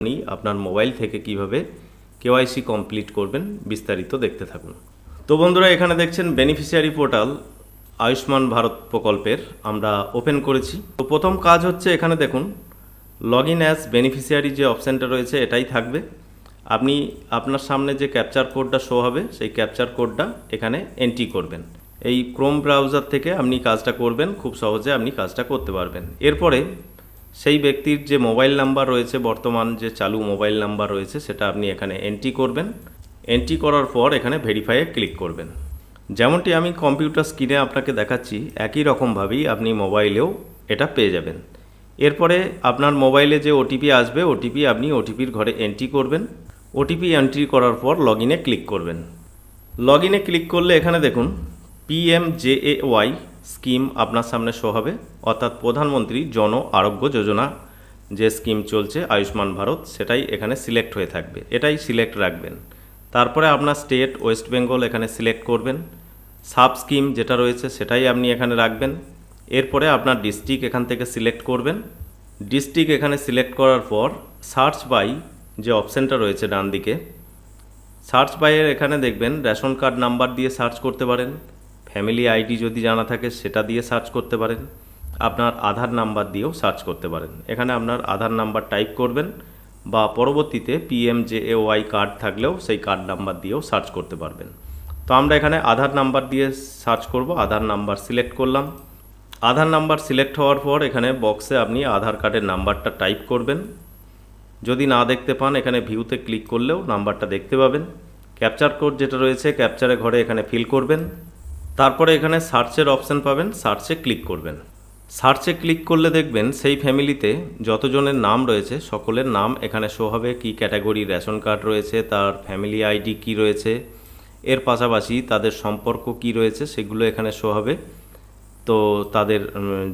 আপনি আপনার মোবাইল থেকে কিভাবে কেওয়াইসি কমপ্লিট করবেন বিস্তারিত দেখতে থাকুন। তো বন্ধুরা, এখানে দেখছেন বেনিফিশিয়ারি পোর্টাল আয়ুষ্মান ভারত প্রকল্পের আমরা ওপেন করেছি। তো প্রথম কাজ হচ্ছে, এখানে দেখুন লগ ইন অ্যাজ বেনিফিশিয়ারি যে অপশানটা রয়েছে এটাই থাকবে। আপনি আপনার সামনে যে ক্যাপচার কোডটা শো হবে সেই ক্যাপচার কোডটা এখানে এন্ট্রি করবেন। এই ক্রোম ব্রাউজার থেকে আপনি কাজটা করবেন, খুব সহজে আপনি কাজটা করতে পারবেন। এরপরে সেই ব্যক্তির যে মোবাইল নাম্বার রয়েছে, বর্তমান যে চালু মোবাইল নাম্বার রয়েছে সেটা আপনি এখানে এন্ট্রি করবেন। এন্ট্রি করার পর এখানে ভেরিফাইয়ে ক্লিক করবেন। যেমনটি আমি কম্পিউটার স্ক্রিনে আপনাকে দেখাচ্ছি, একই রকমভাবেই আপনি মোবাইলেও এটা পেয়ে যাবেন। এরপরে আপনার মোবাইলে যে ওটিপি আসবে, আপনি ওটিপির ঘরে এন্ট্রি করবেন। ওটিপি এন্ট্রি করার পর লগ ইনে ক্লিক করবেন। লগ ইনে ক্লিক করলে এখানে দেখুন PMJAY স্কিম আপনার সামনে শো হবে, অর্থাৎ প্রধানমন্ত্রী জন আরোগ্য যোজনা যে স্কিম চলছে আয়ুষ্মান ভারত, সেটাই এখানে সিলেক্ট হয়ে থাকবে। এটাই সিলেক্ট রাখবেন। তারপরে আপনার স্টেট ওয়েস্ট বেঙ্গল এখানে সিলেক্ট করবেন। সাব স্কিম যেটা রয়েছে সেটাই আপনি এখানে রাখবেন। এরপরে আপনার ডিস্ট্রিক্ট এখান থেকে সিলেক্ট করবেন। ডিস্ট্রিক্ট এখানে সিলেক্ট করার পর সার্চ বাই যে অপশানটা রয়েছে ডান দিকে, সার্চ বাইয়ের এখানে দেখবেন রেশন কার্ড নাম্বার দিয়ে সার্চ করতে পারেন, ফ্যামিলি আইডি যদি জানা থাকে সেটা দিয়ে সার্চ করতে পারেন, আপনার আধার নাম্বার দিয়েও সার্চ করতে পারেন। এখানে আপনার আধার নাম্বার টাইপ করবেন, বা পরবর্তীতে PMJAY কার্ড থাকলেও সেই কার্ড নাম্বার দিয়েও সার্চ করতে পারবেন। তো আমরা এখানে আধার নাম্বার দিয়ে সার্চ করব। আধার নাম্বার সিলেক্ট করলাম। আধার নাম্বার সিলেক্ট হওয়ার পর এখানে বক্সে আপনি আধার কার্ডের নাম্বারটা টাইপ করবেন। যদি না দেখতে পান এখানে ভিউতে ক্লিক করলেও নাম্বারটা দেখতে পাবেন। ক্যাপচার কোড যেটা রয়েছে ক্যাপচারে ঘরে এখানে ফিল করবেন। তারপরে এখানে সার্চের অপশান পাবেন, সার্চে ক্লিক করবেন। সার্চে ক্লিক করলে দেখবেন সেই ফ্যামিলিতে যতজনের নাম রয়েছে সকলের নাম এখানে শো হবে, কি ক্যাটাগরি রেশন কার্ড রয়েছে, তার ফ্যামিলি আইডি কি রয়েছে, এর পাশাপাশি তাদের সম্পর্ক কি রয়েছে সেগুলো এখানে শো হবে। তো তাদের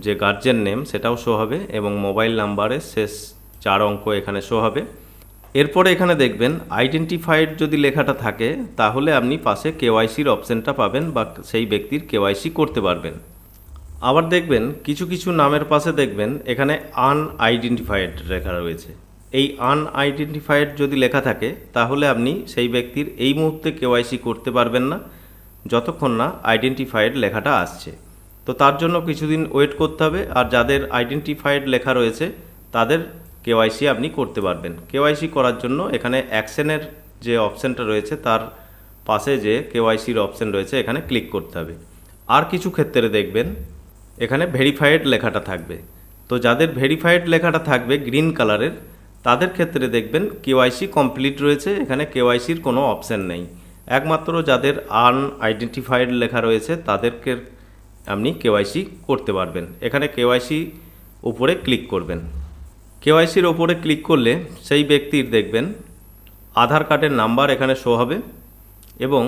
যে গার্জেন নেম সেটাও শো হবে, এবং মোবাইল নাম্বারের শেষ 4 অঙ্ক এখানে শো হবে। এরপরে এখানে দেখবেন আইডেন্টিফাইড যদি লেখাটা থাকে তাহলে আপনি পাশে কেওয়াইসির অপশানটা পাবেন, বা সেই ব্যক্তির কেওয়াইসি করতে পারবেন। আবার দেখবেন কিছু কিছু নামের পাশে দেখবেন এখানে আনআইডেন্টিফাইড লেখা রয়েছে। এই আনআইডেন্টিফাইড যদি লেখা থাকে তাহলে আপনি সেই ব্যক্তির এই মুহূর্তে কেওয়াইসি করতে পারবেন না, যতক্ষণ না আইডেন্টিফাইড লেখাটা আসছে। তো তার জন্য কিছুদিন ওয়েট করতে হবে। আর যাদের আইডেন্টিফাইড লেখা রয়েছে তাদের কেওয়াইসি আপনি করতে পারবেন। কেওয়াইসি করার জন্য এখানে অ্যাকশনের যে অপশানটা রয়েছে তার পাশে যে কেওয়াইসির অপশান রয়েছে এখানে ক্লিক করতে হবে। আর কিছু ক্ষেত্রে দেখবেন এখানে ভেরিফাইড লেখাটা থাকবে। তো যাদের ভেরিফাইড লেখাটা থাকবে গ্রিন কালারের, তাদের ক্ষেত্রে দেখবেন কেওয়াইসি কমপ্লিট রয়েছে, এখানে কেওয়াইসির কোনো অপশান নেই। একমাত্র যাদের আনআইডেন্টিফাইড লেখা রয়েছে তাদেরকে আপনি কেওয়াইসি করতে পারবেন। এখানে কেওয়াইসি উপরে ক্লিক করবেন। কেওয়াইসির ওপরে ক্লিক করলে সেই ব্যক্তির দেখবেন আধার কার্ডের নাম্বার এখানে শো হবে, এবং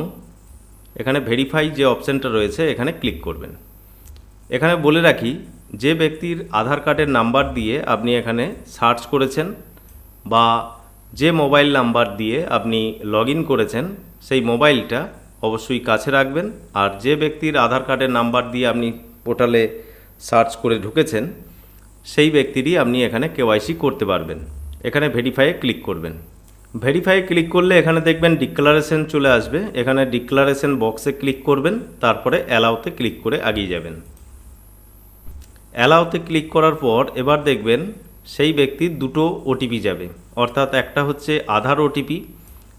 এখানে ভেরিফাই যে অপশানটা রয়েছে এখানে ক্লিক করবেন। এখানে বলে রাখি, যে ব্যক্তির আধার কার্ডের নাম্বার দিয়ে আপনি এখানে সার্চ করেছেন, বা যে মোবাইল নাম্বার দিয়ে আপনি লগ ইন করেছেন সেই মোবাইলটা অবশ্যই কাছে রাখবেন। আর যে ব্যক্তির আধার কার্ডের নাম্বার দিয়ে আপনি পোর্টালে সার্চ করে ঢুকেছেন সেই ব্যক্তিরই আপনি এখানে কেওয়াইসি করতে পারবেন। এখানে ভেরিফাইয়ে ক্লিক করবেন। ভেরিফাইয়ে ক্লিক করলে এখানে দেখবেন ডিক্লারেশন চলে আসবে। এখানে ডিক্লারেশন বক্সে ক্লিক করবেন, তারপরে অ্যালাউতে ক্লিক করে এগিয়ে যাবেন। অ্যালাউতে ক্লিক করার পর এবার দেখবেন সেই ব্যক্তির দুটো ওটিপি যাবে, অর্থাৎ একটা হচ্ছে আধার ওটিপি,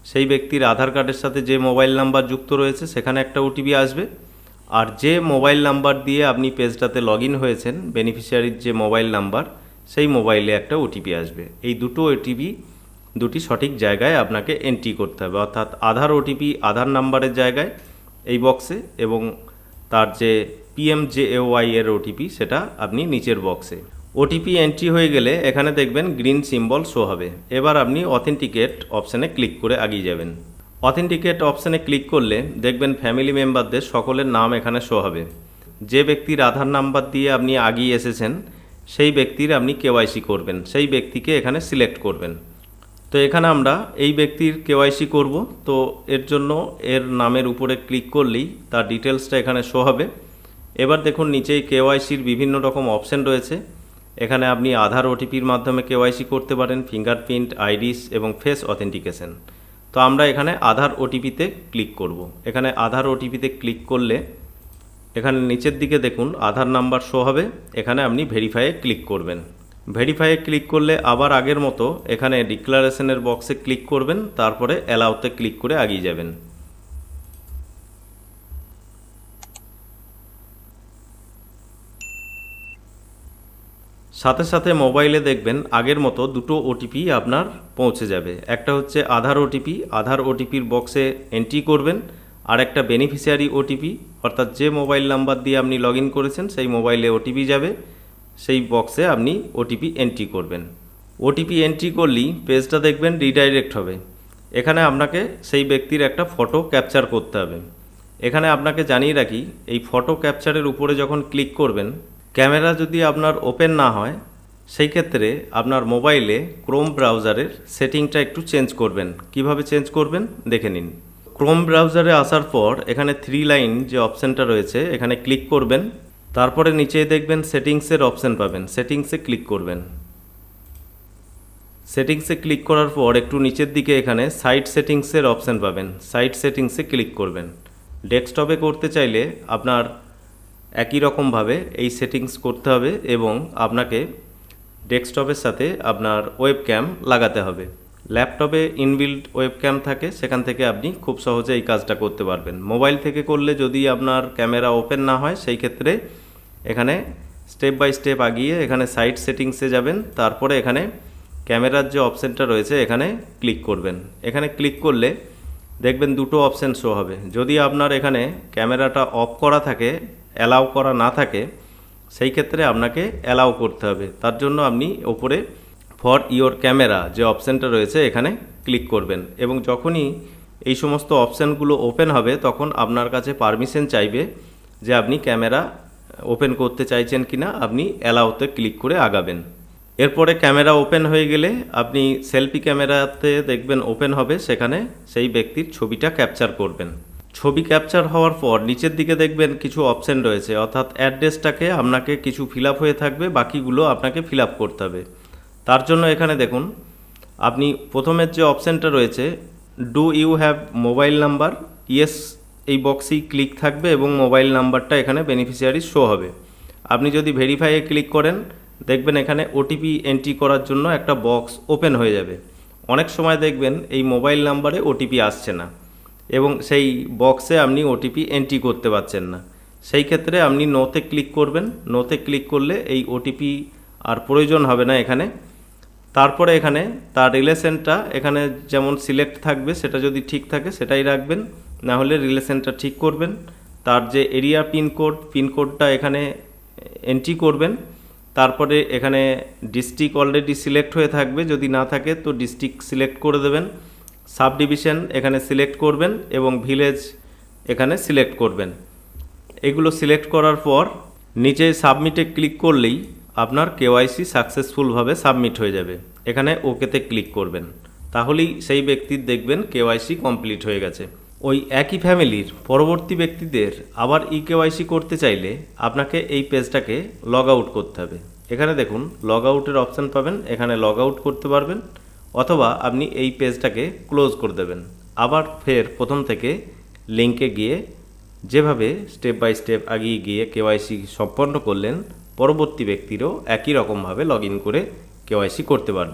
সেই ব্যক্তির আধার কার্ডের সাথে যে মোবাইল নাম্বার যুক্ত রয়েছে সেখানে একটা ওটিপি আসবে। আর যে মোবাইল নাম্বার দিয়ে আপনি পেজটাতে লগ ইন হয়েছেন, বেনিফিশিয়ারির যে মোবাইল নাম্বার, সেই মোবাইলে একটা ওটিপি আসবে। এই দুটো ওটিপি দুটি সঠিক জায়গায় আপনাকে এন্ট্রি করতে হবে, অর্থাৎ আধার ওটিপি আধার নাম্বারের জায়গায় এই বক্সে, এবং তার যে PMJAY এর ওটিপি সেটা আপনি নিচের বক্সে। ওটিপি এন্ট্রি হয়ে গেলে এখানে দেখবেন গ্রিন সিম্বল শো হবে। এবার আপনি অথেন্টিকেট অপশানে ক্লিক করে এগিয়ে যাবেন। অথেন্টিকেট অপশানে ক্লিক করলে দেখবেন ফ্যামিলি মেম্বারদের সকলের নাম এখানে শো হবে। যে ব্যক্তির আধার নাম্বার দিয়ে আপনি আগিয়ে এসেছেন সেই ব্যক্তির আপনি কেওয়াইসি করবেন, সেই ব্যক্তিকে এখানে সিলেক্ট করবেন। তো এখানে আমরা এই ব্যক্তির কেওয়াইসি করব। তো এর জন্য এর নামের উপরে ক্লিক করলেই তার ডিটেলসটা এখানে শো হবে। এবার দেখুন নিচেই কেওয়াইসির বিভিন্ন রকম অপশান রয়েছে। এখানে আপনি আধার ওটিপির মাধ্যমে কেওয়াইসি করতে পারেন, ফিঙ্গারপ্রিন্ট, আইরিস এবং ফেস অথেন্টিকেশন। তো আমরা এখানে আধার ওটিপিতে ক্লিক করব। এখানে আধার ওটিপিতে ক্লিক করলে এখানে নিচের দিকে দেখুন আধার নাম্বার শো হবে, এখানে আপনি ভেরিফাইয়ে ক্লিক করবেন। ভেরিফাইয়ে ক্লিক করলে আবার আগের মতো এখানে ডিক্লারেশনের বক্সে ক্লিক করবেন, তারপরে অ্যালাউতে ক্লিক করে এগিয়ে যাবেন। সাথে সাথে মোবাইলে দেখবেন আগের মতো দুটো ওটিপি আপনার পৌঁছে যাবে। একটা হচ্ছে আধার ওটিপি, আধার ওটিপির বক্সে এন্ট্রি করবেন, আর একটা বেনিফিশিয়ারি ওটিপি, অর্থাৎ যে মোবাইল নাম্বার দিয়ে আপনি লগ ইন করেছেন সেই মোবাইলে ওটিপি যাবে, সেই বক্সে আপনি ওটিপি এন্ট্রি করবেন। ওটিপি এন্ট্রি করলেই পেজটা দেখবেন রিডাইরেক্ট হবে। এখানে আপনাকে সেই ব্যক্তির একটা ফটো ক্যাপচার করতে হবে। এখানে আপনাকে জানিয়ে রাখি, এই ফটো ক্যাপচারের উপরে যখন ক্লিক করবেন, ক্যামেরা যদি আপনার ওপেন না হয় সেই ক্ষেত্রে আপনার মোবাইলে ক্রোম ব্রাউজারের সেটিংটা একটু চেঞ্জ করবেন। কিভাবে চেঞ্জ করবেন দেখে নিন। ক্রোম ব্রাউজারে আসার পর এখানে 3 লাইন যে অপশানটা রয়েছে এখানে ক্লিক করবেন, তারপরে নিচে দেখবেন সেটিংসের অপশান পাবেন, সেটিংসে ক্লিক করবেন। সেটিংসে ক্লিক করার পর একটু নিচের দিকে এখানে সাইট সেটিংসের অপশান পাবেন, সাইট সেটিংসে ক্লিক করবেন। ডেস্কটপে করতে চাইলে আপনার একই রকমভাবে এই সেটিংস করতে হবে এবং আপনাকে ডেস্কটপের সাথে আপনার ওয়েবক্যাম লাগাতে হবে। ল্যাপটপে ইনবিল্ট ওয়েবক্যাম থাকে, সেখান থেকে আপনি খুব সহজে এই কাজটা করতে পারবেন। মোবাইল থেকে করলে যদি আপনার ক্যামেরা ওপেন না হয় সেই ক্ষেত্রে এখানে স্টেপ বাই স্টেপ আগিয়ে এখানে সাইট সেটিংসে যাবেন, তারপরে এখানে ক্যামেরার যে অপশানটা রয়েছে এখানে ক্লিক করবেন। এখানে ক্লিক করলে দেখবেন দুটো অপশান শো হবে। যদি আপনার এখানে ক্যামেরাটা অফ করা থাকে, অ্যালাউ করা না থাকে, সেই ক্ষেত্রে আপনাকে অ্যালাউ করতে হবে। তার জন্য আপনি ওপরে ফর ইওর ক্যামেরা যে অপশানটা রয়েছে এখানে ক্লিক করবেন এবং যখনই এই সমস্ত অপশানগুলো ওপেন হবে তখন আপনার কাছে পারমিশন চাইবে যে আপনি ক্যামেরা ওপেন করতে চাইছেন কিনা, আপনি অ্যালাউতে ক্লিক করে আগাবেন। এরপরে ক্যামেরা ওপেন হয়ে গেলে আপনি সেলফি ক্যামেরাতে দেখবেন ওপেন হবে, সেখানে সেই ব্যক্তির ছবিটা ক্যাপচার করবেন। ছবি ক্যাপচার হওয়ার পর নিচের দিকে দেখবেন কিছু অপশান রয়েছে, অর্থাৎ অ্যাড্রেসটাকে আপনাকে কিছু ফিল আপ হয়ে থাকবে, বাকিগুলো আপনাকে ফিল আপ করতে হবে। তার জন্য এখানে দেখুন আপনি প্রথমের যে অপশানটা রয়েছে do you have mobile number, yes এই বক্সেই ক্লিক থাকবে এবং মোবাইল নাম্বারটা এখানে বেনিফিশিয়ারি শো হবে। আপনি যদি ভেরিফাইয়ে ক্লিক করেন দেখবেন এখানে ওটিপি এন্ট্রি করার জন্য একটা বক্স ওপেন হয়ে যাবে। অনেক সময় দেখবেন এই মোবাইল নাম্বারে ওটিপি আসছে না এবং সেই বক্সে আপনি ওটিপি এন্ট্রি করতে পারছেন না, সেই ক্ষেত্রে আপনি নোতে ক্লিক করবেন। নোতে ক্লিক করলে এই ওটিপি আর প্রয়োজন হবে না এখানে। তারপরে এখানে তার রিলেশনটা এখানে যেমন সিলেক্ট থাকবে, সেটা যদি ঠিক থাকে সেটাই রাখবেন, না হলে রিলেশনটা ঠিক করবেন। তার যে এরিয়া পিনকোডটা এখানে এন্ট্রি করবেন। তারপরে এখানে ডিস্ট্রিক্ট অলরেডি সিলেক্ট হয়ে থাকবে, যদি না থাকে তো ডিস্ট্রিক্ট সিলেক্ট করে দেবেন। সাব ডিভিশন এখানে সিলেক্ট করবেন এবং ভিলেজ এখানে সিলেক্ট করবেন। এগুলো সিলেক্ট করার পর নিচে সাবমিটে ক্লিক করলেই আপনার কেওয়াইসি সাকসেসফুলভাবে সাবমিট হয়ে যাবে। এখানে ওকেতে ক্লিক করবেন, তাহলেই সেই ব্যক্তির দেখবেন কেওয়াইসি কমপ্লিট হয়ে গেছে। ওই একই ফ্যামিলির পরবর্তী ব্যক্তিদের আবার কেওয়াইসি করতে চাইলে আপনাকে এই পেজটাকে লগ আউট করতে হবে। এখানে দেখুন লগ আউটের অপশান পাবেন, এখানে লগ আউট করতে পারবেন, অথবা আপনি এই পেজটাকে ক্লোজ করে দেবেন। আবার ফের প্রথম থেকে লিঙ্কে গিয়ে যেভাবে স্টেপ বাই স্টেপ এগিয়ে গিয়ে কেওয়াইসি সম্পন্ন করলেন, পরবর্তী ব্যক্তিরও একই রকমভাবে লগ ইন করে কেওয়াইসি করতে পারবেন।